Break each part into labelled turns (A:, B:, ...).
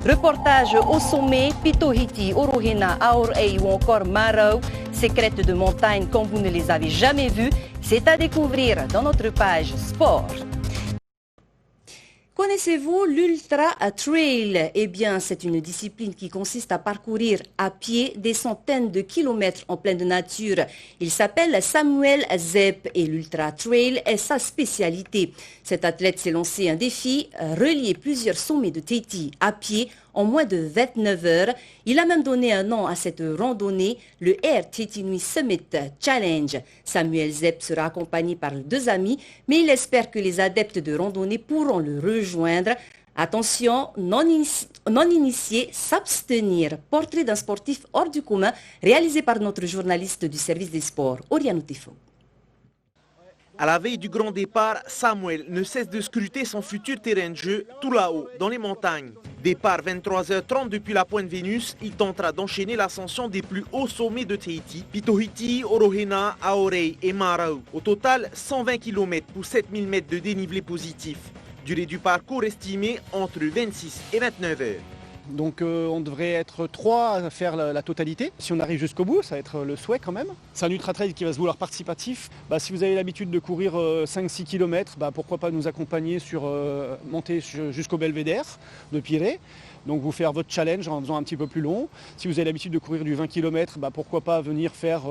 A: Reportage au sommet, Pitohiti, Orohena, Aorei ou encore Marau, secrètes de montagne comme vous ne les avez jamais vues, c'est à découvrir dans notre page sport. Connaissez-vous l'Ultra Trail? Eh bien, c'est une discipline qui consiste à parcourir à pied des centaines de kilomètres en pleine nature. Il s'appelle Samuel Zep et l'Ultra Trail est sa spécialité. Cet athlète s'est lancé un défi, relier plusieurs sommets de Tahiti à pied en moins de 29 heures. Il a même donné un nom à cette randonnée, le Air Tahiti Nui Summit Challenge. Samuel Zep sera accompagné par deux amis, mais il espère que les adeptes de randonnée pourront le rejoindre. Attention, non initiés, s'abstenir. Portrait d'un sportif hors du commun, réalisé par notre journaliste du service des sports, Oriano Tifo.
B: À la veille du grand départ, Samuel ne cesse de scruter son futur terrain de jeu tout là-haut, dans les montagnes. Départ 23h30 depuis la pointe Vénus, il tentera d'enchaîner l'ascension des plus hauts sommets de Tahiti, Pitohiti, Orohena, Aorei et Marau. Au total, 120 km pour 7000 mètres de dénivelé positif. Durée du parcours estimée entre 26 et 29 heures.
C: Donc on devrait être 3 à faire la totalité. Si on arrive jusqu'au bout, ça va être le souhait quand même. C'est un ultra trail qui va se vouloir participatif. Si vous avez l'habitude de courir 5-6 km, pourquoi pas nous accompagner monter jusqu'au Belvédère de Pirée. Donc vous faire votre challenge en faisant un petit peu plus long. Si vous avez l'habitude de courir du 20 km, pourquoi pas venir faire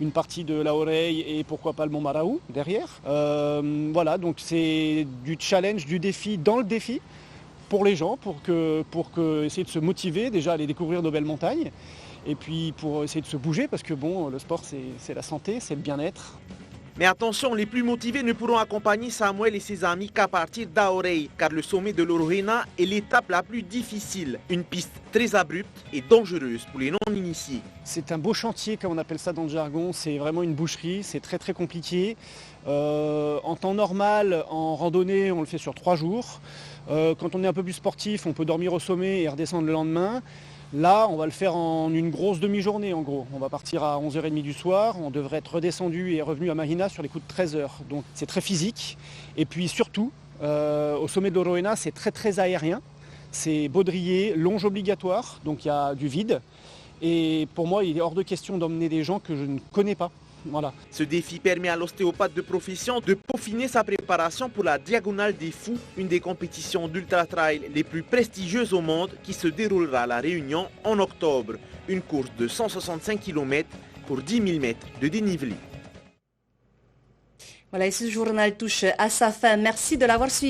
C: une partie de l'Aorei et pourquoi pas le Mont Marau derrière. Voilà, donc c'est du challenge, du défi dans le défi. Pour les gens, pour essayer de se motiver, déjà à aller découvrir de belles montagnes, et puis pour essayer de se bouger, parce que bon, le sport c'est la santé, c'est le bien-être.
B: Mais attention, les plus motivés ne pourront accompagner Samuel et ses amis qu'à partir d'Aorei, car le sommet de l'Orohena est l'étape la plus difficile. Une piste très abrupte et dangereuse pour les non-initiés.
C: C'est un beau chantier, comme on appelle ça dans le jargon, c'est vraiment une boucherie, c'est très très compliqué. En temps normal, en randonnée, on le fait sur 3 jours. Quand on est un peu plus sportif, on peut dormir au sommet et redescendre le lendemain. Là, on va le faire en une grosse demi-journée en gros. On va partir à 11h30 du soir, on devrait être redescendu et revenu à Mahina sur les coups de 13 heures. Donc c'est très physique. Et puis surtout, au sommet de l'Orohena, c'est très très aérien. C'est baudrier, longe obligatoire, donc il y a du vide. Et pour moi, il est hors de question d'emmener des gens que je ne connais pas. Voilà.
B: Ce défi permet à l'ostéopathe de profession de peaufiner sa préparation pour la Diagonale des Fous, une des compétitions d'ultra-trail les plus prestigieuses au monde qui se déroulera à La Réunion en octobre. Une course de 165 km pour 10 000 mètres de dénivelé.
A: Voilà, et ce journal touche à sa fin. Merci de l'avoir suivi.